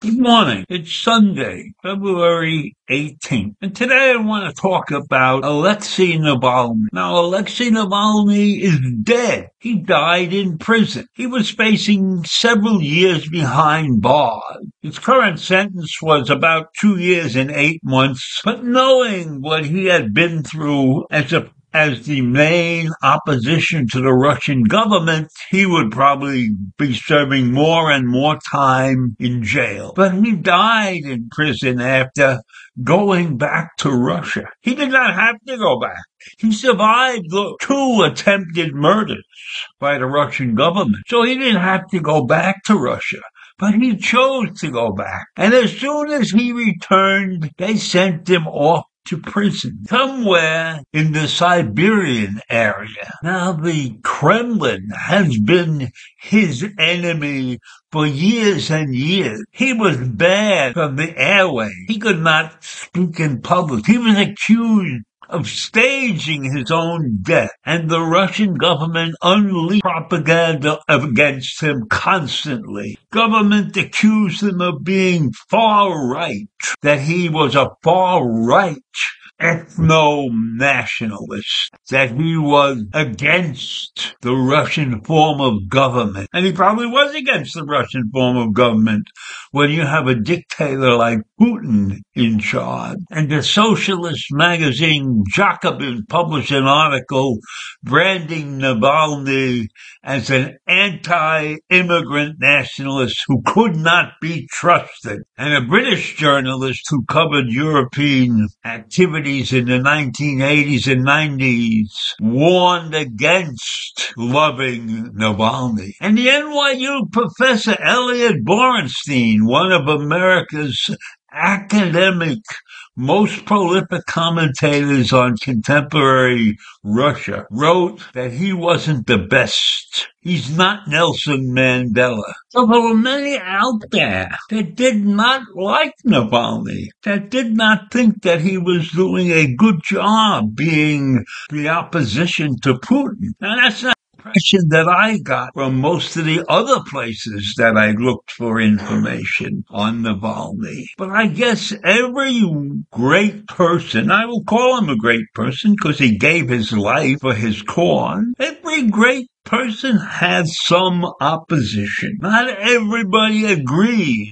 Good morning. It's Sunday, February 18th. And today I want to talk about Alexei Navalny. Now, Alexei Navalny is dead. He died in prison. He was facing several years behind bars. His current sentence was about 2 years and 8 months. But knowing what he had been through as the main opposition to the Russian government, he would probably be serving more and more time in jail. But he died in prison after going back to Russia. He did not have to go back. He survived the 2 attempted murders by the Russian government, so he didn't have to go back to Russia. But he chose to go back. And as soon as he returned, they sent him off to prison, somewhere in the Siberian area. Now, the Kremlin has been his enemy for years and years. He was banned from the airways. He could not speak in public. He was accused of staging his own death, and the Russian government unleashed propaganda against him constantly. Government accused him of being far-right, that he was a far-right ethno-nationalist, that he was against the Russian form of government. And he probably was against the Russian form of government when you have a dictator like Putin in charge. And the socialist magazine Jacobin published an article branding Navalny as an anti-immigrant nationalist who could not be trusted. And a British journalist who covered European activities in the 1980s and 90s warned against loving Navalny. And the NYU professor Elliot Borenstein, one of America's academic, most prolific commentators on contemporary Russia, wrote that he wasn't the best. He's not Nelson Mandela. So there were many out there that did not like Navalny, that did not think that he was doing a good job being the opposition to Putin. Now, that's not impression that I got from most of the other places that I looked for information on Navalny. But I guess every great person, I will call him a great person because he gave his life for his cause, every great person has some opposition. Not everybody agrees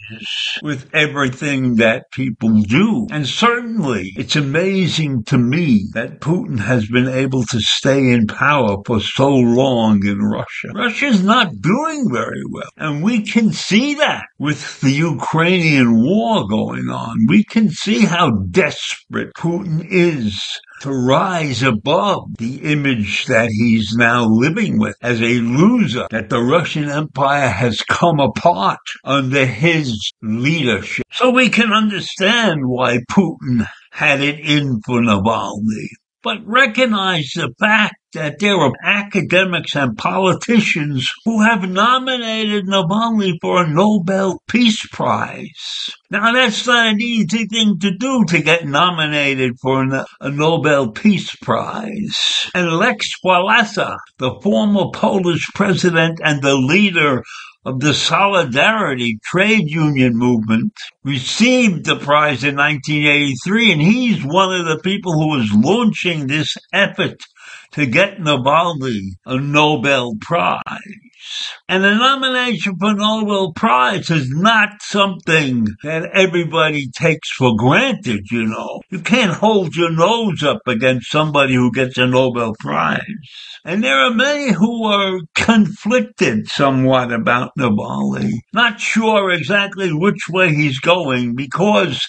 with everything that people do. And certainly, it's amazing to me that Putin has been able to stay in power for so long in Russia. Russia's not doing very well. And we can see that with the Ukrainian war going on. We can see how desperate Putin is to rise above the image that he's now living with as a loser, that the Russian Empire has come apart under his leadership. So we can understand why Putin had it in for Navalny. But recognize the fact that there are academics and politicians who have nominated Navalny for a Nobel Peace Prize. Now, that's not an easy thing to do, to get nominated for a Nobel Peace Prize. And Lech Walesa, the former Polish president and the leader of the Solidarity trade union movement, received the prize in 1983, and he's one of the people who was launching this effort to get Navalny a Nobel Prize. And the nomination for Nobel Prize is not something that everybody takes for granted, you know. You can't hold your nose up against somebody who gets a Nobel Prize. And there are many who are conflicted somewhat about Navalny, not sure exactly which way he's going because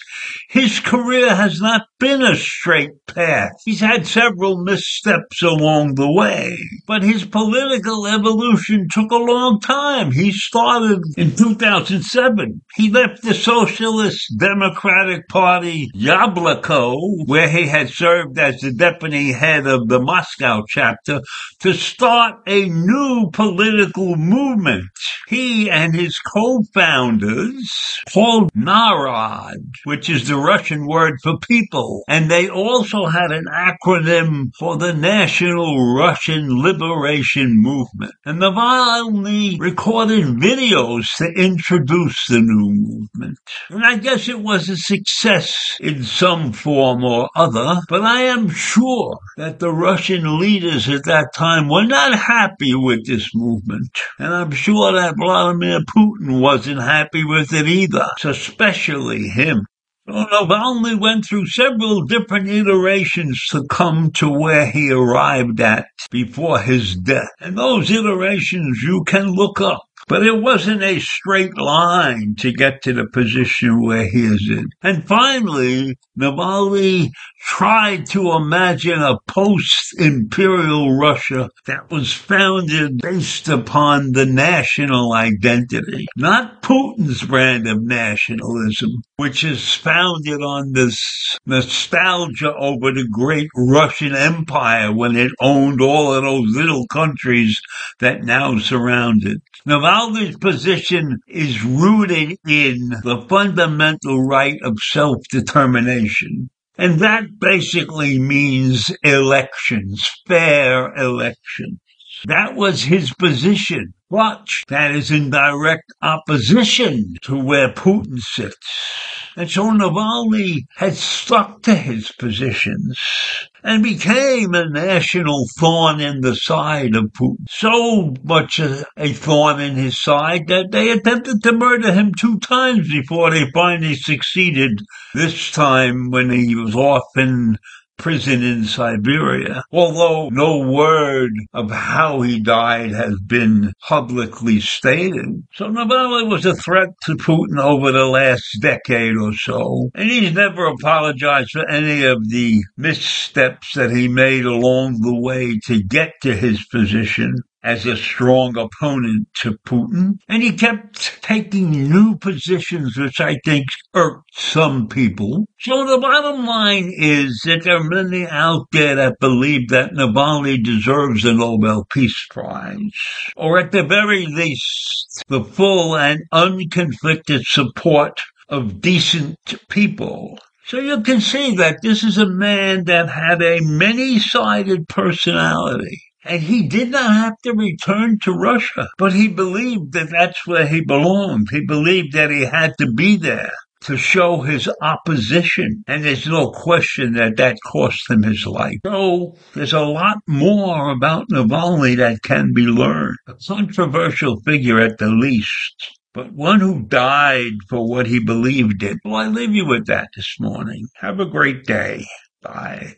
his career has not been a straight path. He's had several missteps along the way, but his political evolution took a long time. He started in 2007. He left the Socialist Democratic Party Yabloko, where he had served as the deputy head of the Moscow chapter, to start a new political movement. He and his co-founders called Narod, which is the Russian word for people, and they also had an acronym for the National Russian Liberation Movement. And Navalny recorded videos to introduce the new movement. And I guess it was a success in some form or other, but I am sure that the Russian leaders at that time were not happy with this movement. And I'm sure that Vladimir Putin wasn't happy with it either, especially him. So Navalny went through several different iterations to come to where he arrived at before his death. And those iterations you can look up. But it wasn't a straight line to get to the position where he is in. And finally, Navalny tried to imagine a post-imperial Russia that was founded based upon the national identity, not Putin's brand of nationalism, which is founded on this nostalgia over the great Russian Empire when it owned all of those little countries that now surround it. Navalny's position is rooted in the fundamental right of self-determination. And that basically means elections, fair elections. That was his position, but that is in direct opposition to where Putin sits. And so Navalny had stuck to his positions and became a national thorn in the side of Putin. So much a thorn in his side that they attempted to murder him 2 times before they finally succeeded, this time when he was off in prison in Siberia, although no word of how he died has been publicly stated. So Navalny was a threat to Putin over the last decade or so, and he's never apologized for any of the missteps that he made along the way to get to his position as a strong opponent to Putin. And he kept taking new positions, which I think irked some people. So the bottom line is that there are many out there that believe that Navalny deserves a Nobel Peace Prize, or at the very least, the full and unconflicted support of decent people. So you can see that this is a man that had a many-sided personality. And he did not have to return to Russia, but he believed that that's where he belonged. He believed that he had to be there to show his opposition. And there's no question that that cost him his life. So there's a lot more about Navalny that can be learned. A controversial figure at the least, but one who died for what he believed in. Well, I leave you with that this morning. Have a great day. Bye.